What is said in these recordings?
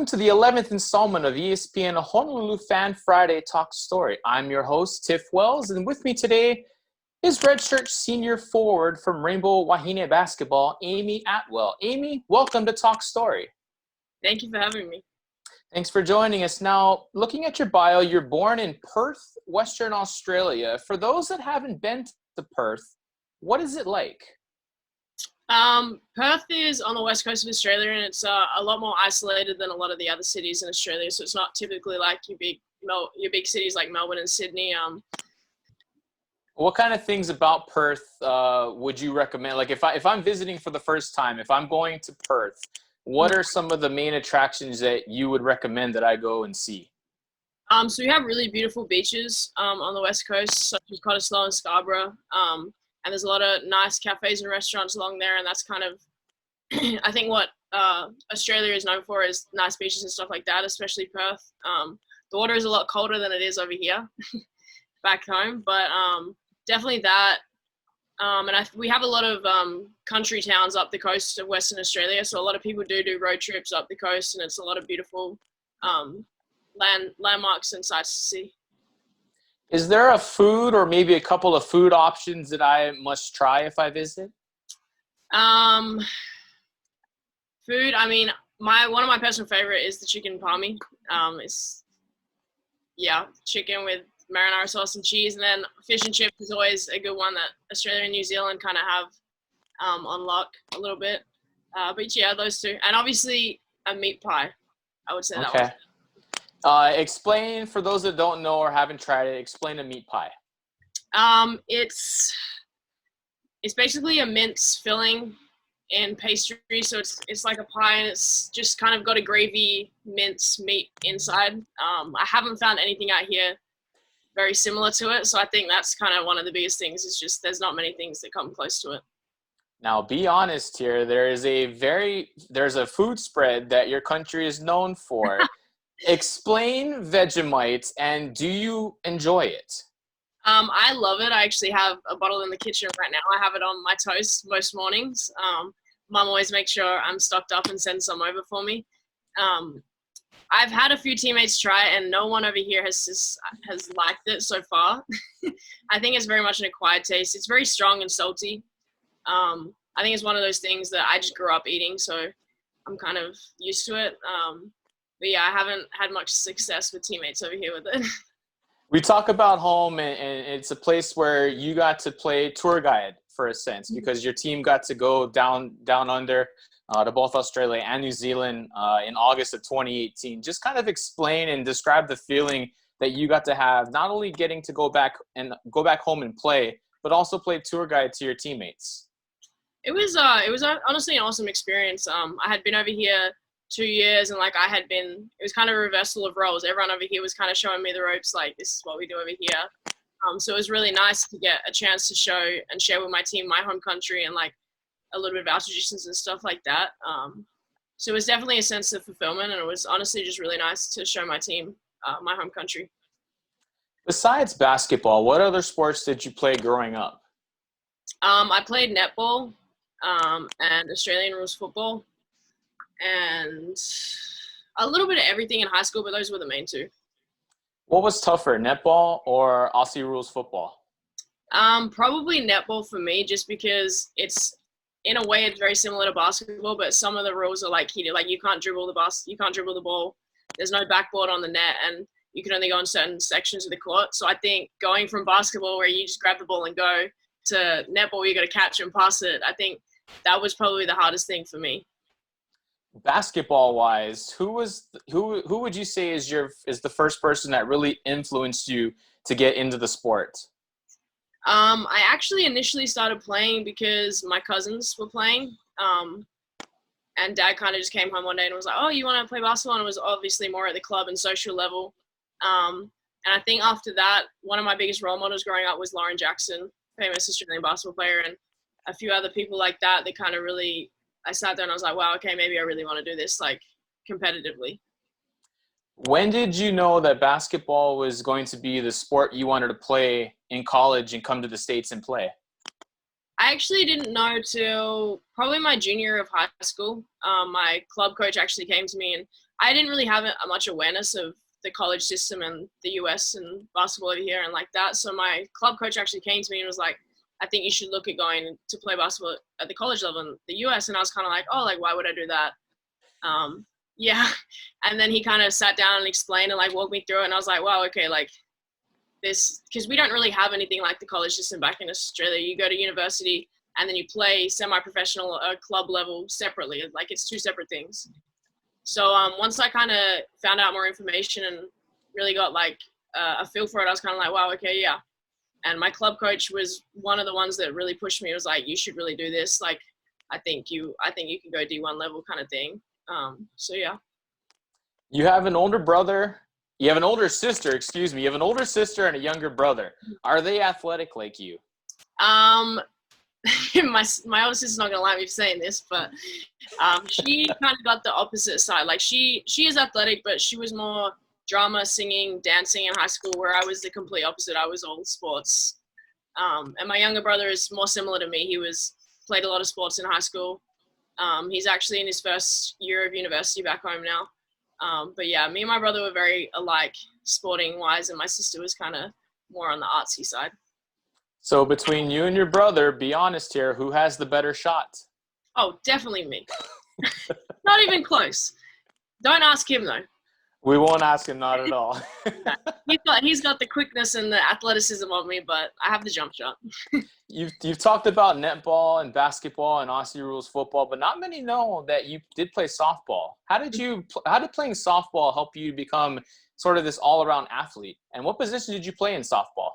Welcome to the 11th installment of ESPN Honolulu Fan Friday Talk Story. I'm your host, Tiff Wells, and with me today is redshirt senior forward from Rainbow Wahine Basketball, Amy Atwell. Amy, welcome to Talk Story. Thank you for having me. Thanks for joining us. Now, looking at your bio, you're born in Perth, Western Australia. For those that haven't been to Perth, what is it like? Perth is on the west coast of Australia, and it's a lot more isolated than a lot of the other cities in Australia. So it's not typically like your big cities like Melbourne and Sydney. What kind of things about Perth would you recommend? Like if I'm visiting for the first time, if I'm going to Perth, what are some of the main attractions that you would recommend that I go and see? So we have really beautiful beaches on the west coast, such as Cottesloe and Scarborough. And there's a lot of nice cafes and restaurants along there, and that's kind of, I think, what Australia is known for is nice beaches and stuff like that, especially Perth. The water is a lot colder than it is over here back home, but definitely that. And we have a lot of country towns up the coast of Western Australia, so a lot of people do road trips up the coast, and it's a lot of beautiful landmarks and sights to see. Is there a food or maybe a couple of food options that I must try if I visit? Food, I mean, one of my personal favorite is the chicken palmy. It's chicken with marinara sauce and cheese, and then fish and chips is always a good one that Australia and New Zealand kind of have on lock a little bit. But yeah, those two, and obviously a meat pie. I would say that one. Explain, for those that don't know or haven't tried it, explain a meat pie. It's basically a mince filling in pastry, so it's like a pie, and it's just kind of got a gravy mince meat inside. I haven't found anything out here very similar to it, so I think that's kind of one of the biggest things. It's just there's not many things that come close to it. Now, be honest here. There's a food spread that your country is known for. Explain Vegemite, and do you enjoy it? I love it. I actually have a bottle in the kitchen right now. I have it on my toast most mornings. Mum always makes sure I'm stocked up and sends some over for me. I've had a few teammates try it, and no one over here has liked it so far. I think it's very much an acquired taste. It's very strong and salty. I think it's one of those things that I just grew up eating, so I'm kind of used to it. But yeah, I haven't had much success with teammates over here with it. We talk about home, and it's a place where you got to play tour guide for a sense, because your team got to go down under to both Australia and New Zealand in August of 2018. Just kind of explain and describe the feeling that you got to have, not only getting to go back home and play, but also play tour guide to your teammates. It was honestly an awesome experience. I had been over here 2 years, and it was kind of a reversal of roles. Everyone over here was kind of showing me the ropes, like, this is what we do over here. So it was really nice to get a chance to show and share with my team my home country and like a little bit of our traditions and stuff like that. So it was definitely a sense of fulfillment, and it was honestly just really nice to show my team my home country. Besides basketball, what other sports did you play growing up? I played netball and Australian rules football, and a little bit of everything in high school, but those were the main two. What was tougher, netball or Aussie rules football? Probably netball for me, just because in a way it's very similar to basketball, but some of the rules are like heated. Like you can't dribble the ball. There's no backboard on the net, and you can only go in certain sections of the court. So I think going from basketball, where you just grab the ball and go, to netball where you got to catch and pass it, I think that was probably the hardest thing for me. Basketball wise, who would you say is the first person that really influenced you to get into the sport? I actually initially started playing because my cousins were playing, and Dad kind of just came home one day and was like, "Oh, you want to play basketball?" And it was obviously more at the club and social level. And I think after that, one of my biggest role models growing up was Lauren Jackson, famous Australian basketball player, and a few other people like that. They kind of really, I sat there and I was like, wow, okay, maybe I really want to do this like competitively. When did you know that basketball was going to be the sport you wanted to play in college and come to the States and play? I actually didn't know till probably my junior year of high school. My club coach actually came to me, and I didn't really have much awareness of the college system and the US and basketball over here and like that. So my club coach actually came to me and was like, I think you should look at going to play basketball at the college level in the US. And I was kind of like, oh, like, why would I do that? Yeah. And then he kind of sat down and explained and like walked me through it. And I was like, wow, okay, like this, because we don't really have anything like the college system back in Australia. You go to university and then you play semi-professional club level separately. Like it's two separate things. So once I kind of found out more information and really got like a feel for it, I was kind of like, wow, okay, yeah. And my club coach was one of the ones that really pushed me. It was like, you should really do this. Like, I think you can go D1 level kind of thing. So yeah. You have an older brother. You have an older sister, excuse me. You have an older sister and a younger brother. Are they athletic like you? My older sister's not gonna like me for saying this, but she kind of got the opposite side. Like she is athletic, but she was more drama, singing, dancing in high school, where I was the complete opposite. I was all sports. And my younger brother is more similar to me. He played a lot of sports in high school. He's actually in his first year of university back home now. But yeah, me and my brother were very alike sporting wise, and my sister was kind of more on the artsy side. So between you and your brother, be honest here, who has the better shot? Oh, definitely me. Not even close. Don't ask him though. We won't ask him, not at all. He's got the quickness and the athleticism of me, but I have the jump shot. You've talked about netball and basketball and Aussie rules football, but not many know that you did play softball. How did playing softball help you become sort of this all-around athlete? And what position did you play in softball?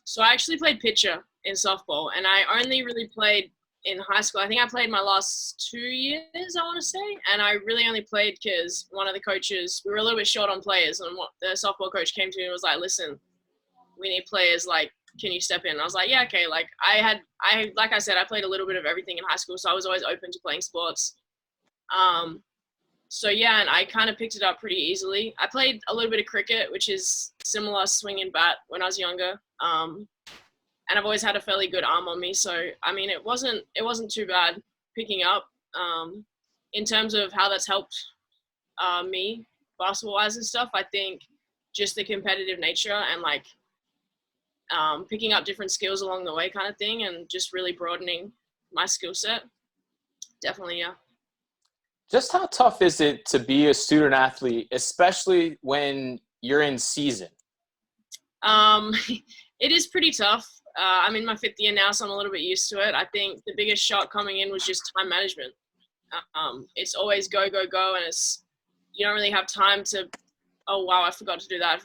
So I actually played pitcher in softball, and I only really played in high school. I think I played my last 2 years, I want to say, and I really only played because one of the coaches, we were a little bit short on players, and the softball coach came to me and was like, listen, we need players, like, can you step in? And I was like, yeah, okay. Like like I said, I played a little bit of everything in high school, so I was always open to playing sports. So yeah, and I kind of picked it up pretty easily. I played a little bit of cricket, which is similar swing and bat when I was younger. And I've always had a fairly good arm on me. So, I mean, it wasn't too bad picking up. In terms of how that's helped me basketball-wise and stuff, I think just the competitive nature and like picking up different skills along the way kind of thing, and just really broadening my skill set. Definitely, yeah. Just how tough is it to be a student athlete, especially when you're in season? It is pretty tough. I'm in my 5th year now, so I'm a little bit used to it. I think the biggest shock coming in was just time management. It's always go, go, go, and you don't really have time to, oh, wow, I forgot to do that.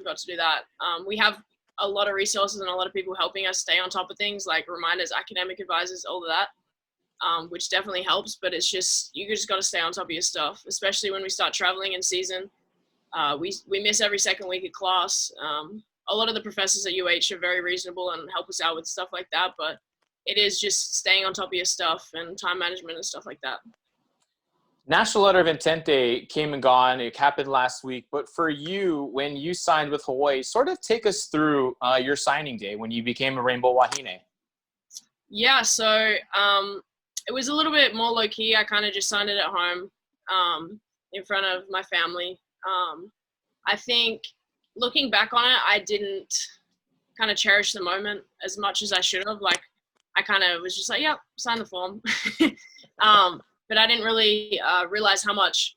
We have a lot of resources and a lot of people helping us stay on top of things, like reminders, academic advisors, all of that, which definitely helps. But it's just, you just got to stay on top of your stuff, especially when we start traveling in season. We miss every second week of class. A lot of the professors at UH are very reasonable and help us out with stuff like that, but it is just staying on top of your stuff and time management and stuff like that. National Letter of Intent Day came and gone. It happened last week. But for you, when you signed with Hawaii, sort of take us through your signing day when you became a Rainbow Wahine. Yeah, so it was a little bit more low-key. I kind of just signed it at home in front of my family. I think looking back on it, I didn't kind of cherish the moment as much as I should have. Like, I kind of was just like, yep, sign the form. But I didn't really realize how much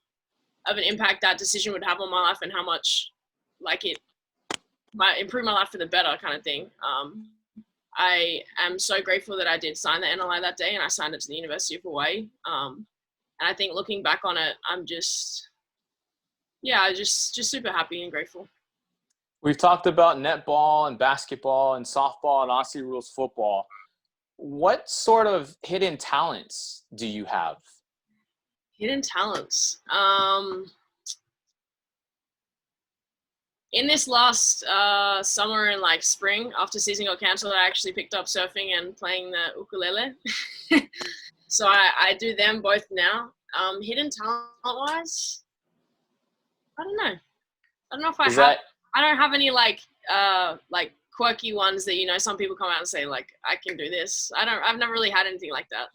of an impact that decision would have on my life and how much, like, it might improve my life for the better kind of thing. I am so grateful that I did sign the NLI that day, and I signed it to the University of Hawaii. And I think looking back on it, I'm just super happy and grateful. We've talked about netball and basketball and softball and Aussie rules football. What sort of hidden talents do you have? Hidden talents. In this last summer and like spring, after season got cancelled, I actually picked up surfing and playing the ukulele. So I do them both now. Hidden talent-wise, I don't know. I don't know if I don't have any like quirky ones that, you know, some people come out and say like, I can do this. I've never really had anything like that.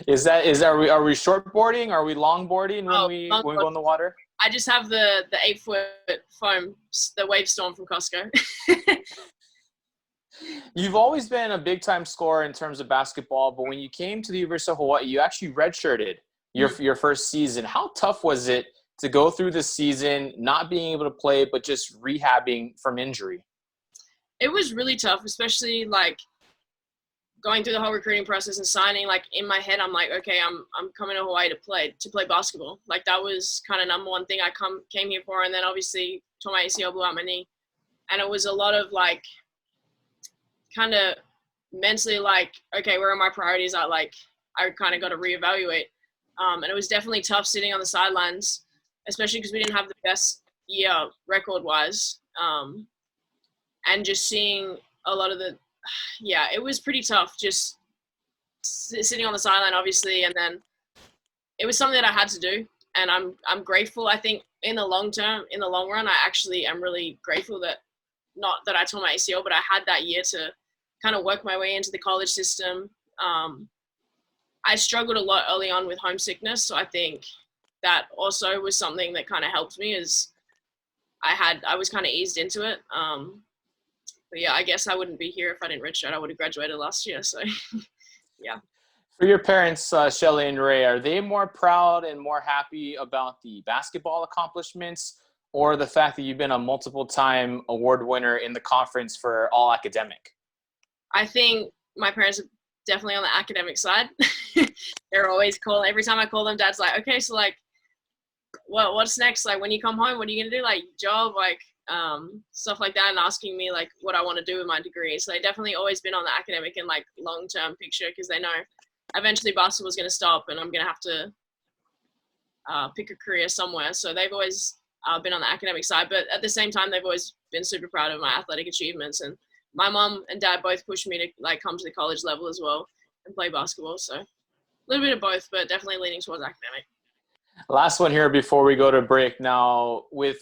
Are we shortboarding? Are we longboarding when we go in the water? I just have the 8-foot foam, the Wave Storm from Costco. You've always been a big-time scorer in terms of basketball, but when you came to the University of Hawaii, you actually redshirted your first season. How tough was it to go through the season, not being able to play, but just rehabbing from injury? It was really tough, especially like going through the whole recruiting process and signing. Like in my head, I'm like, okay, I'm coming to Hawaii to play basketball. Like that was kind of number one thing I came here for. And then obviously tore my ACL, blew out my knee, and it was a lot of like kind of mentally like, okay, where are my priorities? I kind of got to reevaluate. And it was definitely tough sitting on the sidelines, especially because we didn't have the best year record-wise. And just seeing a lot of it was pretty tough just sitting on the sideline, obviously. And then it was something that I had to do. And I'm grateful. I think in the long run, I actually am really grateful that not that I tore my ACL, but I had that year to kind of work my way into the college system. I struggled a lot early on with homesickness. So I think that also was something that kind of helped me as I was kind of eased into it. But yeah, I guess I wouldn't be here if I didn't redshirt. I would have graduated last year. So yeah. For your parents, Shelly and Ray, are they more proud and more happy about the basketball accomplishments or the fact that you've been a multiple-time award winner in the conference for all academic? I think my parents are definitely on the academic side. They're always calling. Every time I call them, Dad's like, okay, so like, what's next? Like, when you come home, what are you going to do? Like, job, like, stuff like that, and asking me like what I want to do with my degree. So they definitely always been on the academic and like long-term picture, because they know eventually basketball is going to stop and I'm going to have to pick a career somewhere. So they've always been on the academic side, but at the same time, they've always been super proud of my athletic achievements. And my mom and dad both pushed me to like come to the college level as well and play basketball. So a little bit of both, but definitely leaning towards academic. Last one here before we go to break. Now, with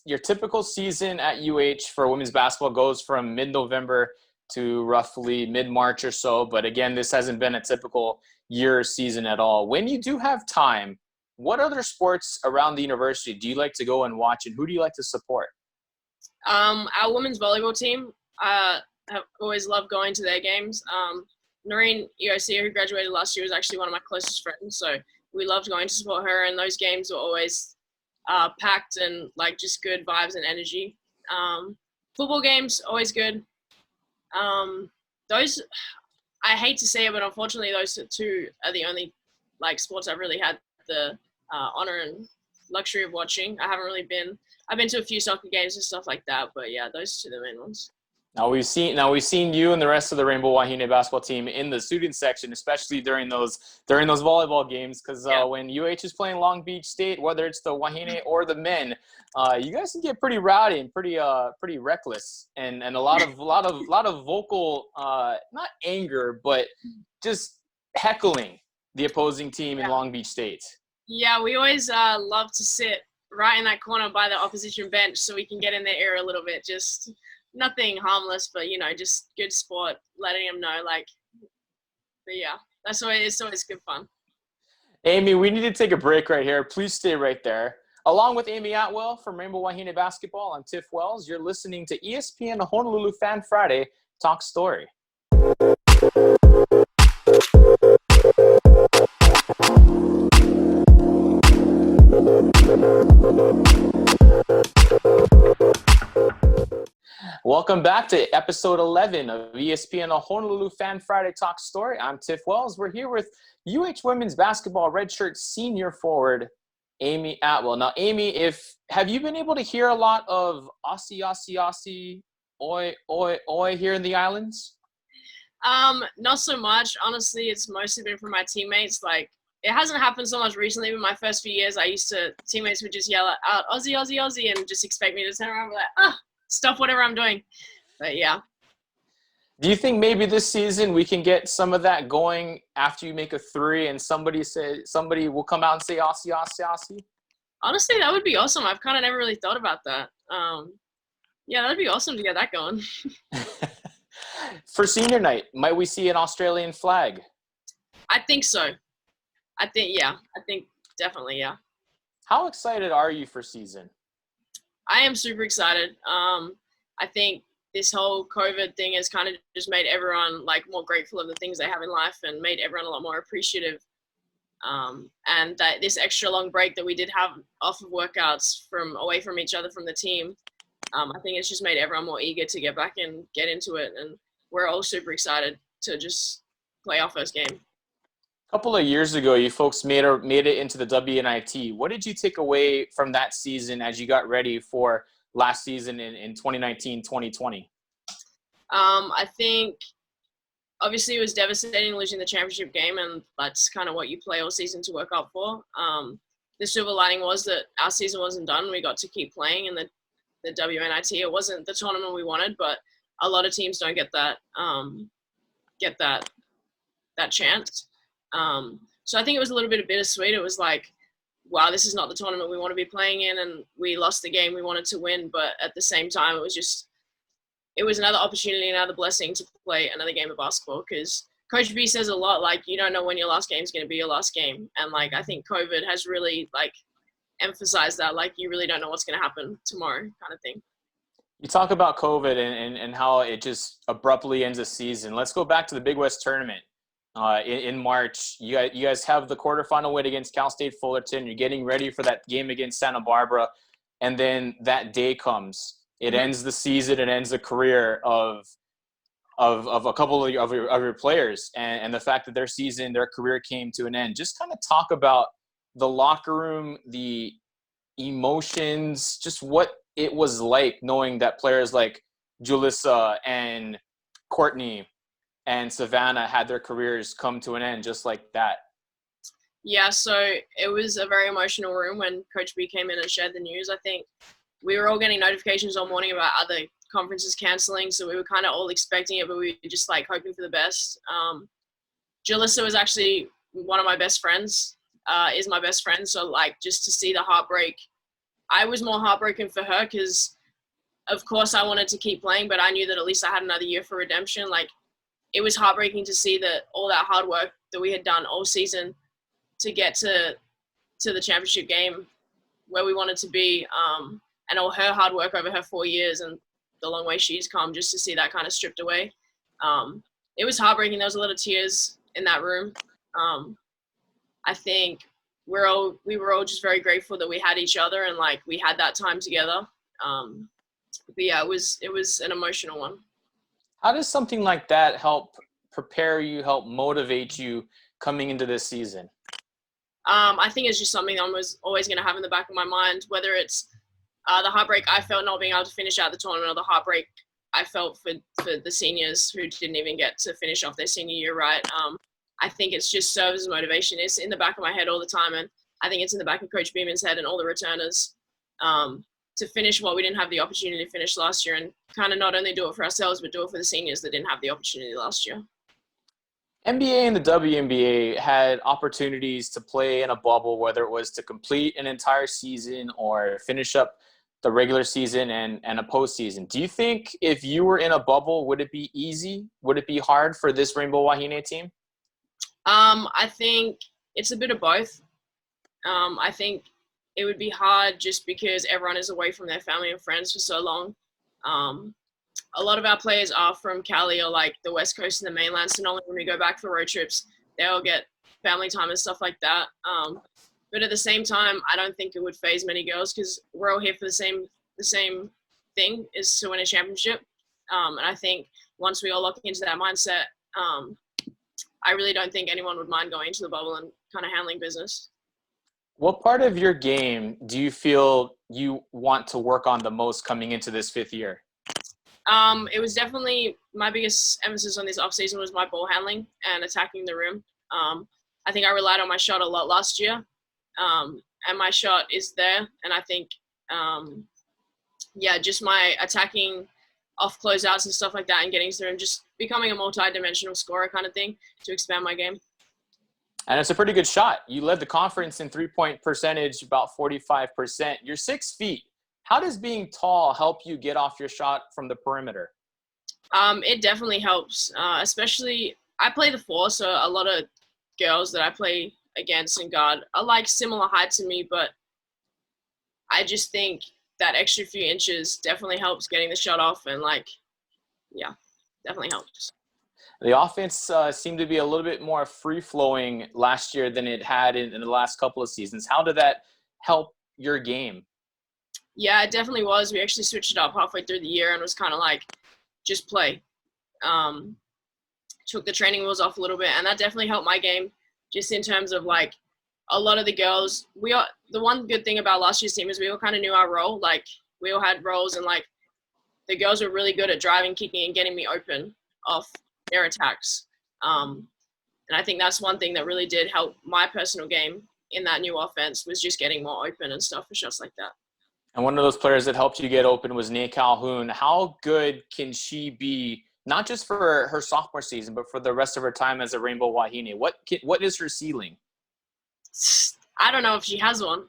your typical season at UH for women's basketball goes from mid-November to roughly mid-March or so. But again, this hasn't been a typical year season at all. When you do have time, what other sports around the university do you like to go and watch, and who do you like to support? Our women's volleyball team, have always loved going to their games. Noreen Eosia, who graduated last year, was actually one of my closest friends. So we loved going to support her, and those games were always packed and like just good vibes and energy. Football games, always good. Those, I hate to say it, but unfortunately those two are the only like sports I've really had the honor and luxury of watching. I've been to a few soccer games and stuff like that, but yeah, those two are the main ones. Now we've seen you and the rest of the Rainbow Wahine basketball team in the student section, especially during those volleyball games. Because when UH is playing Long Beach State, whether it's the Wahine or the men, you guys can get pretty rowdy and pretty reckless, and a lot of vocal, not anger, but just heckling the opposing team in Long Beach State. Yeah, we always love to sit right in that corner by the opposition bench so we can get in their ear a little bit. Just nothing harmless, but just good sport, letting them know, like, but yeah, it's always good fun. Amy, we need to take a break right here. Please stay right there. Along with Amy Atwell from Rainbow Wahine Basketball, I'm Tiff Wells. You're listening to ESPN Honolulu Fan Friday Talk Story. Welcome back to episode 11 of ESPN Honolulu Fan Friday Talk Story. I'm Tiff Wells. We're here with UH women's basketball redshirt senior forward Amy Atwell. Now, Amy, have you been able to hear a lot of Aussie, oi, oi, oi here in the islands? Not so much. Honestly, it's mostly been from my teammates. Like, it hasn't happened so much recently, but my first few years, teammates would just yell out Aussie, Aussie, Aussie, and just expect me to turn around and be like, stop whatever I'm doing. But yeah. Do you think maybe this season we can get some of that going after you make a three and somebody will come out and say Aussie, Aussie, Aussie? Honestly, that would be awesome. I've kind of never really thought about that. Yeah, that'd be awesome to get that going. For senior night, might we see an Australian flag? I think so. I think definitely, yeah. How excited are you for season? I am super excited. I think this whole COVID thing has kind of just made everyone like more grateful of the things they have in life and made everyone a lot more appreciative. And that this extra long break that we did have off of workouts from away from each other from the team, I think it's just made everyone more eager to get back and get into it. And we're all super excited to just play our first game. A couple of years ago, you folks made it into the WNIT. What did you take away from that season as you got ready for last season in 2019, 2020? I think obviously it was devastating losing the championship game, and that's kind of what you play all season to work up for. The silver lining was that our season wasn't done. We got to keep playing in the WNIT. It wasn't the tournament we wanted, but a lot of teams don't get that chance. So I think it was a little bit bittersweet. It was like, wow, this is not the tournament we want to be playing in, and we lost the game we wanted to win. But at the same time, it was another opportunity, another blessing to play another game of basketball, because Coach B says a lot, like, you don't know when your last game is going to be your last game. And, like, I think COVID has really, like, emphasized that, like, you really don't know what's going to happen tomorrow kind of thing. You talk about COVID and how it just abruptly ends a season. Let's go back to the Big West tournament. In March, you guys have the quarterfinal win against Cal State Fullerton. You're getting ready for that game against Santa Barbara. And then that day comes. It ends the season. It ends the career of a couple of your players, and the fact that their career came to an end. Just kind of talk about the locker room, the emotions, just what it was like knowing that players like Julissa and Courtney and Savannah had their careers come to an end just like that. Yeah, so it was a very emotional room when Coach B came in and shared the news. I think we were all getting notifications all morning about other conferences canceling, so we were kind of all expecting it, but we were just like hoping for the best. Julissa was actually one of my best friends, is my best friend, so like just to see the heartbreak, I was more heartbroken for her because of course I wanted to keep playing, but I knew that at least I had another year for redemption. Like, it was heartbreaking to see that all that hard work that we had done all season to get to the championship game where we wanted to be, and all her hard work over her 4 years and the long way she's come, just to see that kind of stripped away. It was heartbreaking. There was a lot of tears in that room. I think we were all just very grateful that we had each other and like we had that time together. But yeah, it was an emotional one. How does something like that help prepare you, help motivate you coming into this season? I think it's just something I was always going to have in the back of my mind, whether it's the heartbreak I felt not being able to finish out the tournament, or the heartbreak I felt for the seniors who didn't even get to finish off their senior year right. I think it's just serves as motivation. It's in the back of my head all the time, and I think it's in the back of Coach Beeman's head and all the returners, to finish what we didn't have the opportunity to finish last year, and kind of not only do it for ourselves, but do it for the seniors that didn't have the opportunity last year. NBA and the WNBA had opportunities to play in a bubble, whether it was to complete an entire season or finish up the regular season and a postseason. Do you think if you were in a bubble, would it be easy? Would it be hard for this Rainbow Wahine team? I think it's a bit of both. I think it would be hard just because everyone is away from their family and friends for so long. A lot of our players are from Cali or like the West Coast and the mainland, so normally when we go back for road trips, they'll get family time and stuff like that. But at the same time, I don't think it would faze many girls because we're all here for the same thing, is to win a championship. And I think once we all lock into that mindset, I really don't think anyone would mind going into the bubble and kind of handling business. What part of your game do you feel you want to work on the most coming into this fifth year? It was definitely my biggest emphasis on this offseason was my ball handling and attacking the rim. I think I relied on my shot a lot last year, and my shot is there. And I think, just my attacking off closeouts and stuff like that and getting to the rim, just becoming a multi-dimensional scorer kind of thing to expand my game. And it's a pretty good shot. You led the conference in three-point percentage, about 45%. You're 6 feet. How does being tall help you get off your shot from the perimeter? It definitely helps, especially I play the 4, so a lot of girls that I play against and guard are like similar height to me, but I just think that extra few inches definitely helps getting the shot off, and like, yeah, definitely helps. The offense seemed to be a little bit more free-flowing last year than it had in the last couple of seasons. How did that help your game? Yeah, it definitely was. We actually switched it up halfway through the year and was kind of like, just play. Took the training wheels off a little bit, and that definitely helped my game, just in terms of like a lot of the girls. The one good thing about last year's team is we all kind of knew our role. Like, we all had roles, and like the girls were really good at driving, kicking, and getting me open off their attacks. And I think that's one thing that really did help my personal game in that new offense, was just getting more open and stuff for shots like that. And one of those players that helped you get open was Nate Calhoun. How good can she be, not just for her sophomore season, but for the rest of her time as a Rainbow Wahine? What is her ceiling? I don't know if she has one.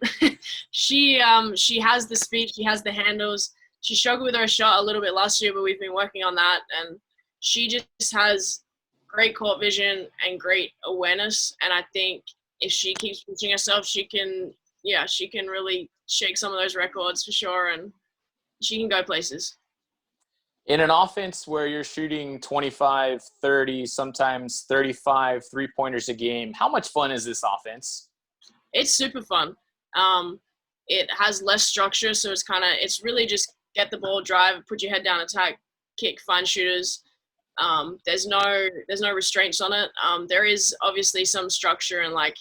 She has the speed, she has the handles. She struggled with her shot a little bit last year, but we've been working on that. And she just has great court vision and great awareness. And I think if she keeps pushing herself, she can really shake some of those records for sure, and she can go places. In an offense where you're shooting 25, 30, sometimes 35 three-pointers a game, how much fun is this offense? It's super fun. It has less structure, so it's really just get the ball, drive, put your head down, attack, kick, find shooters. There's no restraints on it. There is obviously some structure, and like,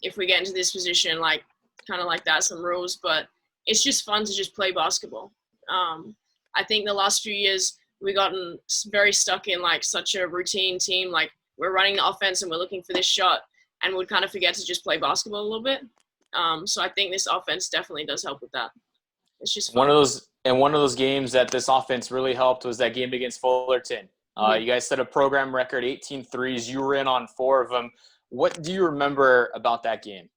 if we get into this position, like, kind of like that, some rules, but it's just fun to just play basketball. I think the last few years we've gotten very stuck in like such a routine team, like we're running the offense and we're looking for this shot, and we'd kind of forget to just play basketball a little bit. So I think this offense definitely does help with that. It's just fun. One of those games that this offense really helped was that game against Fullerton. You guys set a program record, 18 threes. You were in on 4 of them. What do you remember about that game?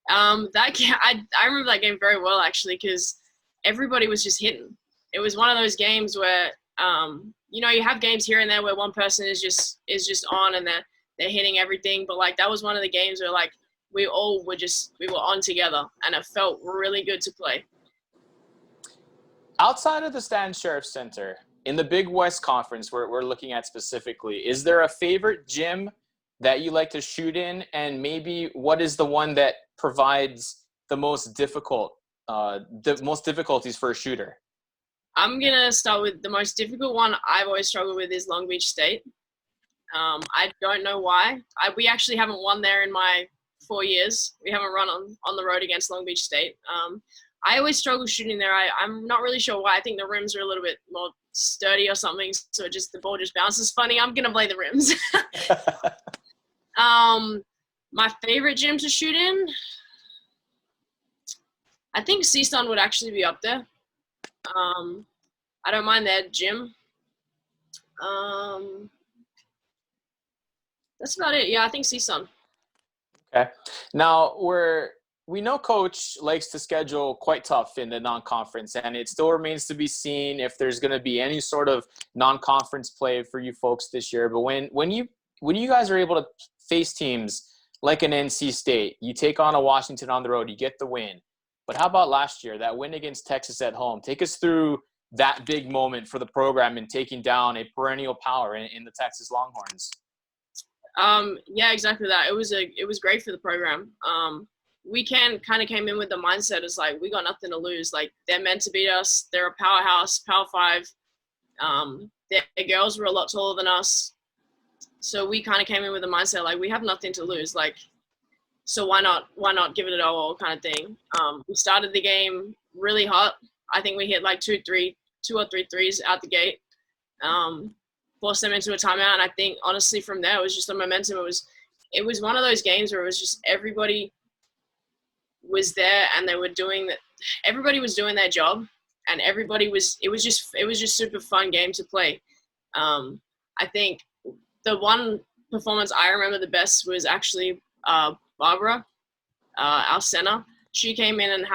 That game, I remember that game very well, actually, because everybody was just hitting. It was one of those games where, you have games here and there where one person is just on and they're hitting everything. But like, that was one of the games where like we were on together, and it felt really good to play. Outside of the Stan Sheriff Center, in the Big West Conference we're looking at specifically, is there a favorite gym that you like to shoot in? And maybe what is the one that provides the most difficulties for a shooter? I'm going to start with the most difficult one I've always struggled with is Long Beach State. I don't know why. We actually haven't won there in my 4 years. We haven't run on the road against Long Beach State. I always struggle shooting there. I'm not really sure why. I think the rims are a little bit more sturdy or something, so the ball just bounces funny. I'm going to blame the rims. My favorite gym to shoot in, I think CSUN would actually be up there. I don't mind their gym. That's about it. Yeah, I think CSUN. Okay. Now, we know Coach likes to schedule quite tough in the non-conference, and it still remains to be seen if there's going to be any sort of non-conference play for you folks this year. But when you guys are able to face teams like an NC State, you take on a Washington on the road, you get the win. But how about last year, that win against Texas at home? Take us through that big moment for the program in taking down a perennial power in the Texas Longhorns. Yeah, exactly that. It was great for the program. We kind of came in with the mindset as like, we got nothing to lose. Like, they're meant to beat us. They're a powerhouse, Power 5. Their girls were a lot taller than us. So we kind of came in with the mindset like, we have nothing to lose. Like, so why not give it all kind of thing. We started the game really hot. I think we hit like 2 or 3 threes out the gate. Forced them into a timeout, and I think honestly from there it was just the momentum. It was one of those games where it was just everybody was there and everybody was doing their job, and it was just super fun game to play. I think the one performance I remember the best was actually Barbara, our center. She came in and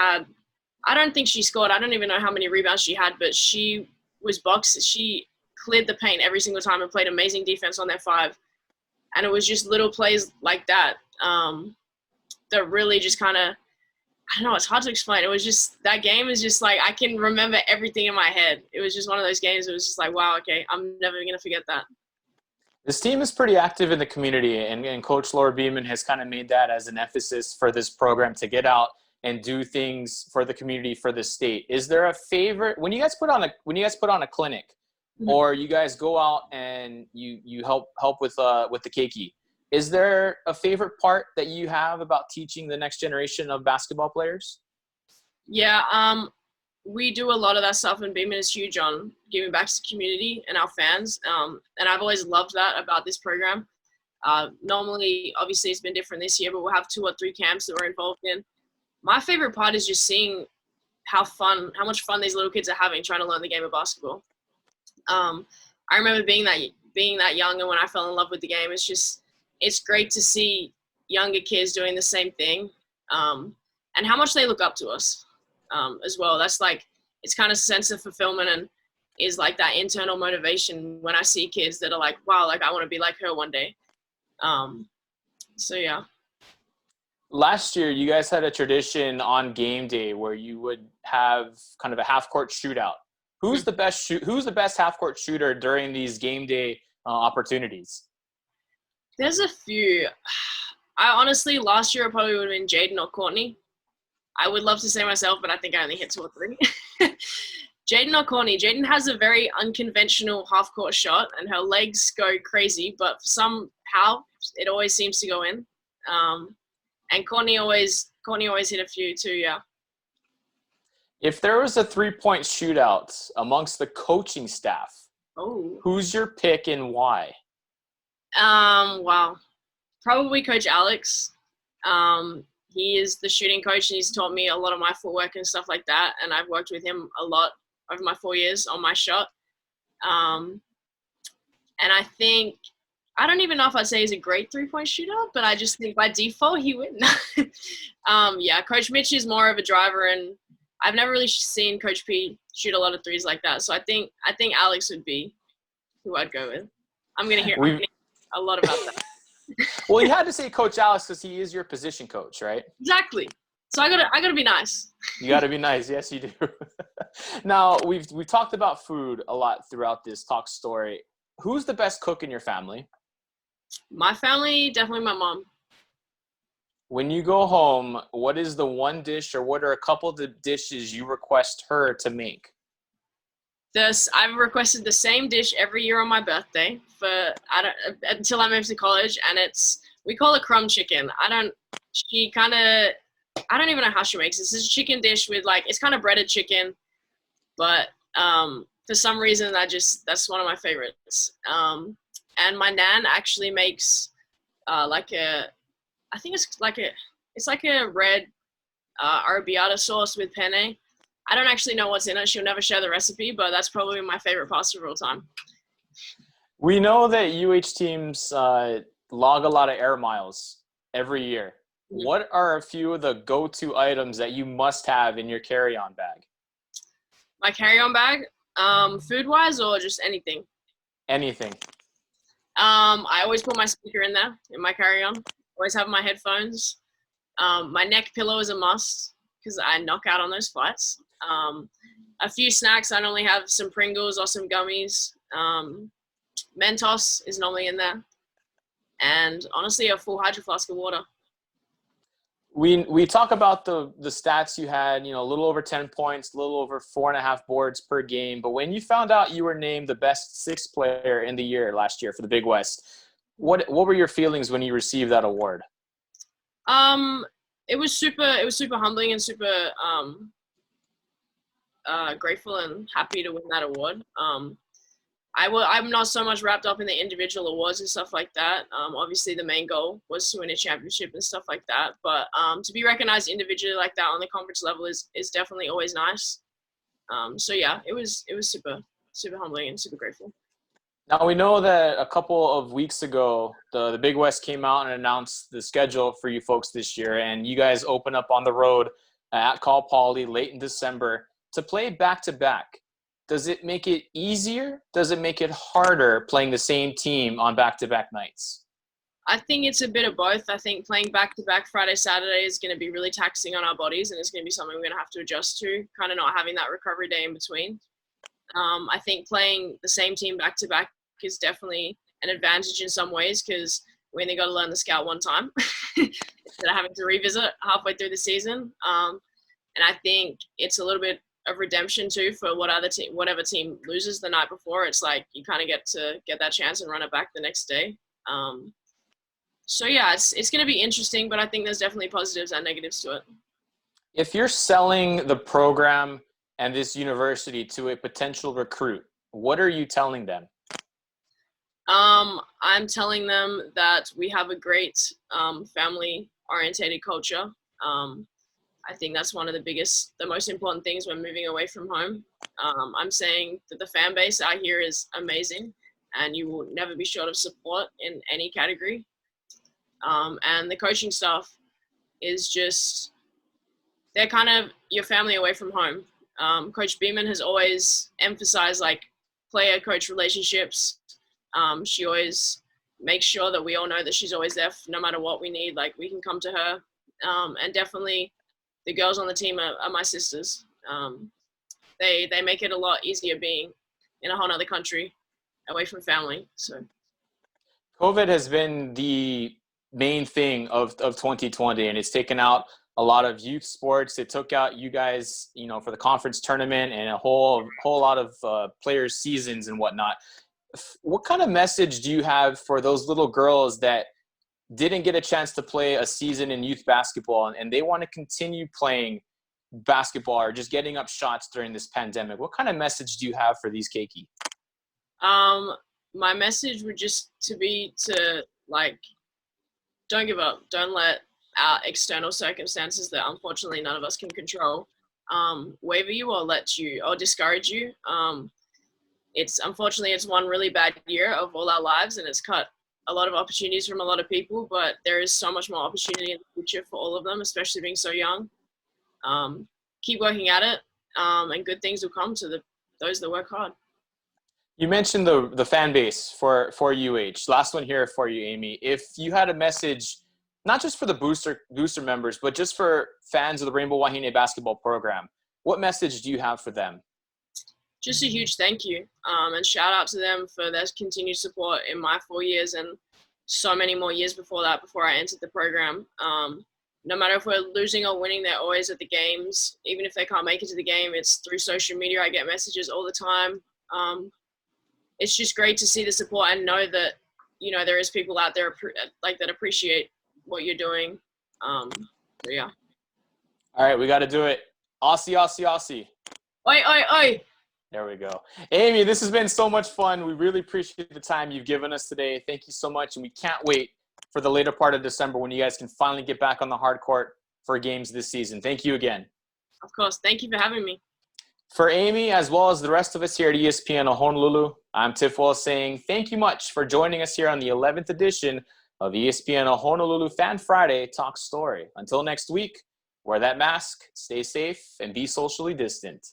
I don't think she scored. I don't even know how many rebounds she had, but she was boxed. She cleared the paint every single time and played amazing defense on their 5. And it was just little plays like that that really just kind of I don't know, it's hard to explain. It was just, that game is just like, I can remember everything in my head. It was just one of those games. It was just like, wow, okay, I'm never going to forget that. This team is pretty active in the community, and Coach Laura Beeman has kind of made that as an emphasis for this program to get out and do things for the community, for the state. Is there a favorite when you guys put on a clinic, or you guys go out and you help with the keiki? Is there a favorite part that you have about teaching the next generation of basketball players? Yeah, we do a lot of that stuff, and Beeman is huge on giving back to the community and our fans. And I've always loved that about this program. Normally, obviously, it's been different this year, but we'll have 2 or 3 camps that we're involved in. My favorite part is just seeing how much fun these little kids are having trying to learn the game of basketball. I remember being that young, and when I fell in love with the game, it's great to see younger kids doing the same thing, and how much they look up to us as well. That's like, it's kind of a sense of fulfillment, and is like that internal motivation when I see kids that are like, wow, like I want to be like her one day. So yeah. Last year, you guys had a tradition on game day where you would have kind of a half-court shootout. Who's the best half-court shooter during these game day opportunities? There's a few. I honestly, last year, it probably would have been Jaden or Courtney. I would love to say myself, but I think I only hit 2 or 3. Jaden or Courtney. Jaden has a very unconventional half-court shot, and her legs go crazy, but somehow it always seems to go in. And Courtney always hit a few too, yeah. If there was a 3-point shootout amongst the coaching staff, who's your pick and why? Wow. Probably Coach Alex. He is the shooting coach, and he's taught me a lot of my footwork and stuff like that. And I've worked with him a lot over my 4 years on my shot. And I think, I don't even know if I'd say he's a great 3-point shooter, but I just think by default he would. Yeah, Coach Mitch is more of a driver, and I've never really seen Coach P shoot a lot of threes like that. So I think Alex would be who I'd go with. I'm gonna hear a lot about that. Well, you had to say Coach Alex because he is your position coach, right? Exactly. So I gotta be nice. You gotta be nice. Yes, you do. Now we've talked about food a lot throughout this talk story. Who's the best cook in your family? My family, definitely my mom. When you go home, what is the one dish, or what are a couple of the dishes you request her to make? I've requested the same dish every year on my birthday until I moved to college, and we call it crumb chicken. I don't even know how she makes it. It's a chicken dish with it's kind of breaded chicken, but for some reason that's one of my favorites. And my nan actually makes it's like a red arrabbiata sauce with penne. I don't actually know what's in it. She'll never share the recipe, but that's probably my favorite pasta of all time. We know that UH teams log a lot of air miles every year. Mm-hmm. What are a few of the go-to items that you must have in your carry-on bag? My carry-on bag, food-wise or just anything? Anything. I always put my speaker in there in my carry-on. Always have my headphones. My neck pillow is a must because I knock out on those flights. A few snacks. I normally have some Pringles or some gummies. Mentos is normally in there. And honestly, a full hydro flask of water. We talk about the stats you had, a little over 10 points, a little over 4.5 boards per game. But when you found out you were named the best 6th player in the year last year for the Big West, what were your feelings when you received that award? It was super humbling and super grateful and happy to win that award. I'm not so much wrapped up in the individual awards and stuff like that. Obviously, the main goal was to win a championship and stuff like that. But to be recognized individually like that on the conference level is definitely always nice. So yeah, it was super humbling and super grateful. Now, we know that a couple of weeks ago, the Big West came out and announced the schedule for you folks this year, and you guys open up on the road at Cal Poly late in December to play back-to-back. Does it make it easier? Does it make it harder playing the same team on back-to-back nights? I think it's a bit of both. I think playing back-to-back Friday, Saturday is going to be really taxing on our bodies, and it's going to be something we're going to have to adjust to, kind of not having that recovery day in between. I think playing the same team back-to-back is definitely an advantage in some ways because we only got to learn the scout one time instead of having to revisit halfway through the season. And I think it's a little bit of redemption too for whatever team loses the night before. It's like you kind of get to get that chance and run it back the next day. So yeah, it's going to be interesting, but I think there's definitely positives and negatives to it. If you're selling the program and this university to a potential recruit, what are you telling them? I'm telling them that we have a great family-orientated culture. I think that's one of the most important things when moving away from home. I'm saying that the fan base out here is amazing, and you will never be short of support in any category. And the coaching staff is just, they're kind of your family away from home. Coach Beeman has always emphasized like player-coach relationships. She always makes sure that we all know that she's always there no matter what we need. Like we can come to her. And definitely the girls on the team are my sisters. They make it a lot easier being in a whole other country away from family. So COVID has been the main thing of 2020, and it's taken out a lot of youth sports. It took out you guys, for the conference tournament and a whole lot of players' seasons and whatnot. What kind of message do you have for those little girls that didn't get a chance to play a season in youth basketball and they want to continue playing basketball or just getting up shots during this pandemic? What kind of message do you have for these Keiki? My message would just to like, don't give up. Don't let our external circumstances that unfortunately none of us can control waver you or discourage you. It's one really bad year of all our lives, and it's cut a lot of opportunities from a lot of people, but there is so much more opportunity in the future for all of them, especially being so young. Keep working at it, and good things will come to those that work hard. You mentioned the fan base for UH. Last one here for you, Amy. If you had a message, not just for the booster members, but just for fans of the Rainbow Wahine basketball program, what message do you have for them? Just a huge thank you, and shout out to them for their continued support in my 4 years and so many more years before that, before I entered the program. No matter if we're losing or winning, they're always at the games. Even if they can't make it to the game, it's through social media. I get messages all the time. It's just great to see the support and know that, there is people out there that appreciate what you're doing. So yeah. All right, we got to do it. Aussie, Aussie, Aussie. Oi, oi, oi. There we go. Amy, this has been so much fun. We really appreciate the time you've given us today. Thank you so much. And we can't wait for the later part of December when you guys can finally get back on the hard court for games this season. Thank you again. Of course. Thank you for having me. For Amy, as well as the rest of us here at ESPN Honolulu, I'm Tiff Wells saying thank you much for joining us here on the 11th edition of ESPN Honolulu Fan Friday Talk Story. Until next week, wear that mask, stay safe, and be socially distant.